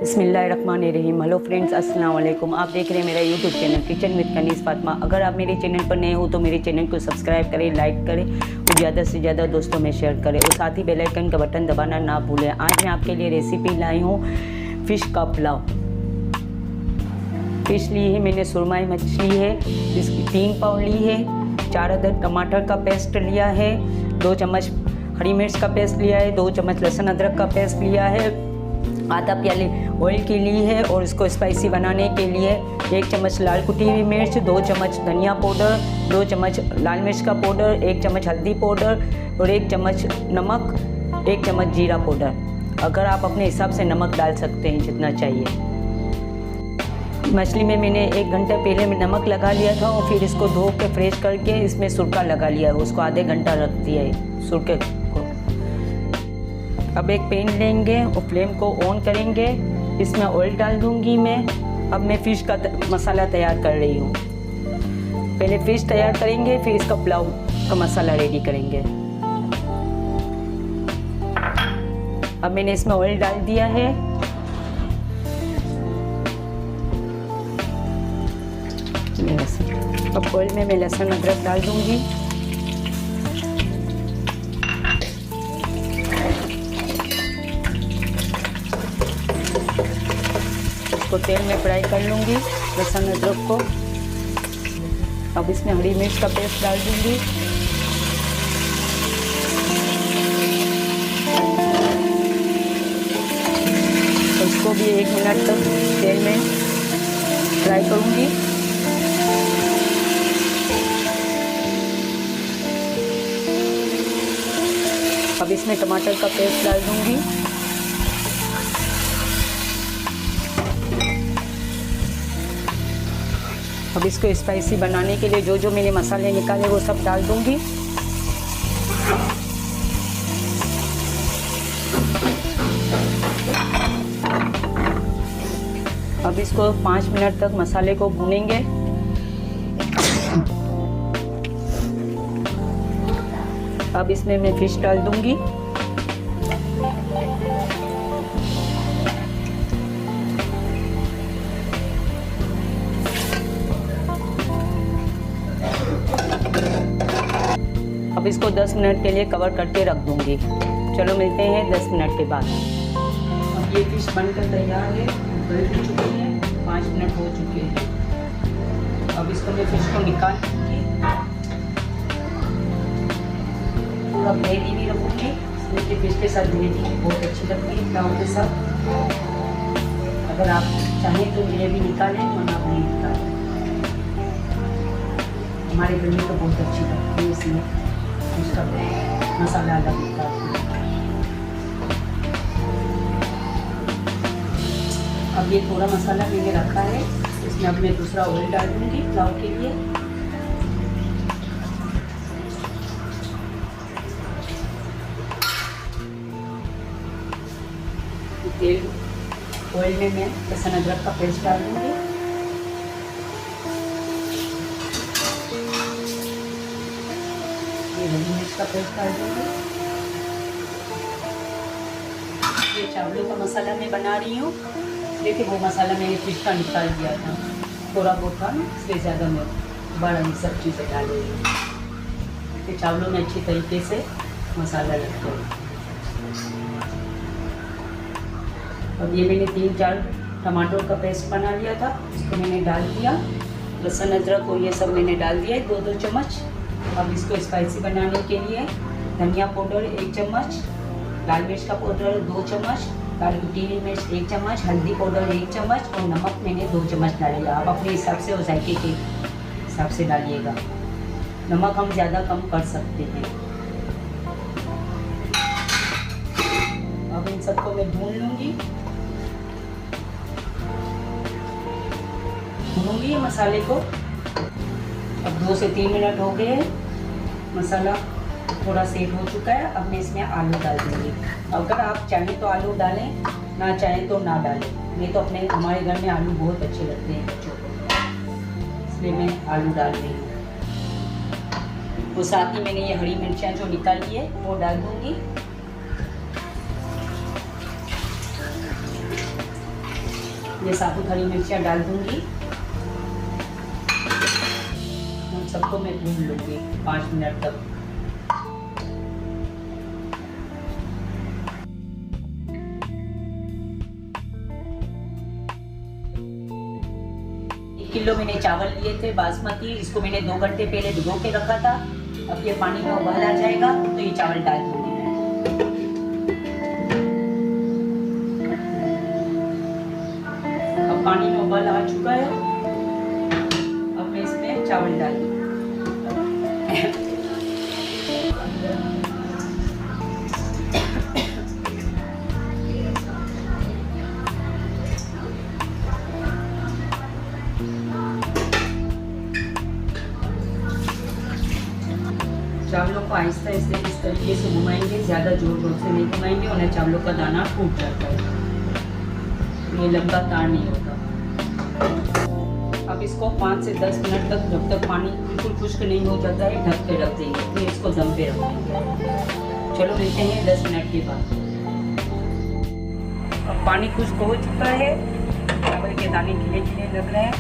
बिस्मिल्लाहिर्रहमानिर्रहीम। Hello friends, अस्सलाम वालेकुम। आप देख रहे हैं मेरा YouTube channel kitchen with Kaneez Fatima. अगर आप मेरे चैनल पर नए हो तो मेरे चैनल को सब्सक्राइब करें, लाइक करें और ज़्यादा से ज़्यादा दोस्तों में शेयर करें और साथ ही बेल आइकन का बटन दबाना ना भूलें। आज मैं आपके लिए रेसिपी लाई हूँ फ़िश का पुलाव। फ़िश ली है मैंने, सुरमाई मछली है, इसकी 3 पाव ली है, 4 अदद टमाटर का पेस्ट लिया है, 2 चम्मच हरी मिर्च का पेस्ट लिया है, 2 चम्मच लहसुन अदरक का पेस्ट लिया है, आधा प्याली ऑयल की ली है और इसको स्पाइसी बनाने के लिए 1 चम्मच लाल कुटी हुई मिर्च, 2 चम्मच धनिया पाउडर, 2 चम्मच लाल मिर्च का पाउडर, 1 चम्मच हल्दी पाउडर और 1 चम्मच नमक, 1 चम्मच जीरा पाउडर। अगर आप अपने हिसाब से नमक डाल सकते हैं जितना चाहिए। मछली में मैंने 1 घंटे पहले में नमक लगा लिया था और फिर इसको धो के फ्रेश करके इसमें सुरका लगा लिया है, उसको आधे घंटा रख दिया है सुरके को। अब एक पैन लेंगे और फ्लेम को ऑन करेंगे, इसमें ऑयल डाल दूंगी मैं। अब मैं फ़िश का मसाला तैयार कर रही हूँ। पहले फ़िश तैयार करेंगे, फिर इसका पुलाव का मसाला रेडी करेंगे। अब मैंने इसमें ऑयल डाल दिया है। अब ऑयल में मैं लहसुन अदरक डाल दूंगी। इसको तेल में फ्राई कर लूँगी लहसुन अदरक को। अब इसमें हरी मिर्च का पेस्ट डाल दूँगी। इसको भी 1 मिनट तक तेल में फ्राई करूँगी। अब इसमें टमाटर का पेस्ट डाल दूँगी। अब इसको स्पाइसी बनाने के लिए जो जो मैंने मसाले निकाले वो सब डाल दूंगी। अब इसको 5 मिनट तक मसाले को भूनेंगे। अब इसमें मैं फिश डाल दूंगी। अब इसको 10 मिनट के लिए कवर करके रख दूंगी। चलो मिलते हैं 10 मिनट के बाद। अब ये फिश बनकर तैयार है, गल चुकी है, 5 मिनट हो चुके हैं। अब इसको मैं फिश को निकाल दूंगी, पूरा ग्रेवी भी रखूँगी। इसमें फिश के साथ ग्रेवी बहुत अच्छी लगती है पुलाव के साथ। अगर आप चाहें तो ग्रेवी निकालें वरना आप नहीं निकालें। हमारे घर में तो बहुत अच्छी लगती है, इसमें उसका मसाला अलग होता है। अब ये थोड़ा मसाला मैंने रखा है, इसमें अब मैं दूसरा ऑयल डाल दूँगी पुलाव के लिए। तेल ऑयल में मैं लहसुन अदरक का पेस्ट डाल दूँगी। हरी मिर्च का पेस्ट डाल दूँगी। ये चावलों का मसाला मैं बना रही हूँ। देखिए वो मसाला मैंने फिश का निकाल दिया था, थोड़ा बहुत था ना, इसलिए ज़्यादा मैं दोबारा नहीं सब चीज़ें डाल रही हूँ। तो चावलों में अच्छी तरीके से मसाला लगता है। अब ये मैंने 3-4 टमाटर का पेस्ट बना लिया था, इसको मैंने डाल दिया। लहसुन अदरक और ये सब मैंने डाल दिया है 2-2 चम्मच। अब इसको स्पाइसी बनाने के लिए धनिया पाउडर 1 चम्मच, लाल मिर्च का पाउडर 2 चम्मच, लाल कुटी हुई मिर्च 1 चम्मच, हल्दी पाउडर 1 चम्मच और नमक मैंने 2 चम्मच डालेगा। आप अपने हिसाब से और जायके के हिसाब से डालिएगा। नमक हम ज़्यादा कम कर सकते हैं। अब इन सबको मैं भून लूँगी, भूनूंगी ये मसाले को। अब 2 से 3 मिनट हो गए, मसाला थोड़ा सेट हो चुका है। अब मैं इसमें आलू डाल दूँगी। अगर आप चाहें तो आलू डालें, ना चाहें तो ना डालें। मैं तो हमारे घर में आलू बहुत अच्छे लगते हैं बच्चों को, इसलिए मैं आलू डाल रही हूँ। और साथ ही मैंने ये हरी मिर्चियाँ जो निकाली है वो डाल दूँगी। ये साबुत हरी मिर्चियाँ डाल दूँगी। उन सबको मैं भून लूँगी 5 मिनट तक। किलो मैंने चावल लिए थे बासमती, इसको मैंने 2 घंटे पहले भिगो के रखा था। अब ये पानी में उबाल आ जाएगा तो ये चावल डाल दूंगी मैं। अब पानी में उबाल आ चुका है, अब मैं इसमें चावल डाल दूंगी। चावलों को आहिस्ता आहिस्ता इस तरीके से घुमाएंगे, ज़्यादा जोर जोर से नहीं घुमाएंगे वरना चावलों का दाना टूट जाता है, ये लंबा तार नहीं होता। अब इसको 5 से 10 मिनट तक, जब तक पानी बिल्कुल खुश्क नहीं हो जाता है, ढक के रख देंगे। फिर इसको दम पे रखेंगे। चलो मिलते हैं 10 मिनट के बाद। अब पानी खुश्क हो चुका है, चावल के दाने खिले खिले लग रहे हैं।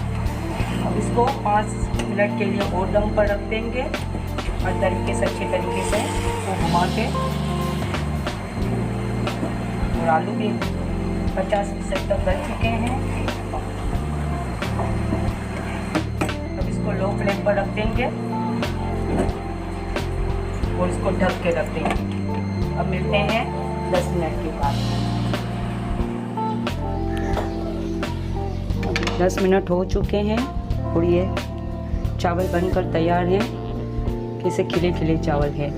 अब इसको 5 मिनट के लिए और दम पर रख देंगे, हर तरीके से अच्छे तरीके से इसको घुमा के। और आलू भी 50% तक गल चुके हैं। अब इसको लो फ्लेम पर रख देंगे और इसको ढक के रख देंगे। अब मिलते हैं 10 मिनट के बाद। 10 मिनट हो चुके हैं और ये चावल बनकर तैयार हैं। इसे खिले खिले चावल है।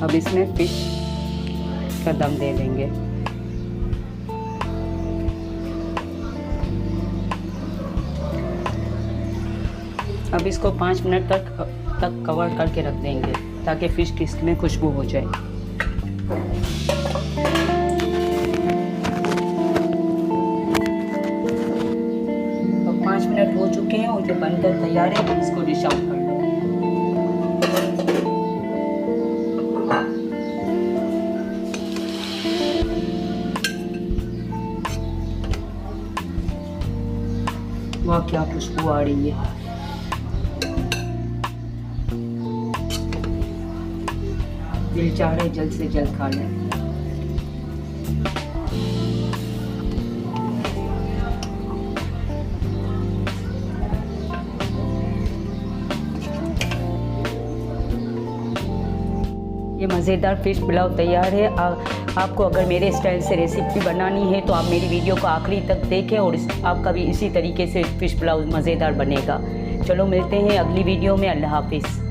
अब इसमें फिश का दम दे देंगे। अब इसको 5 मिनट तक कवर करके रख देंगे ताकि फिश की इसमें खुशबू हो जाए। अब 5 मिनट हो चुके हैं और जो बनकर तैयार है, इसको डिश आउट कर लो। वाह, क्या खुशबू आ रही है। दिल चाह रहा है जल्द से जल्द खा लें। ये मज़ेदार फ़िश पुलाव तैयार है। आपको अगर मेरे स्टाइल से रेसिपी बनानी है तो आप मेरी वीडियो को आखिरी तक देखें और आपका भी इसी तरीके से फ़िश पुलाव मज़ेदार बनेगा। चलो मिलते हैं अगली वीडियो में। अल्लाह हाफिज़।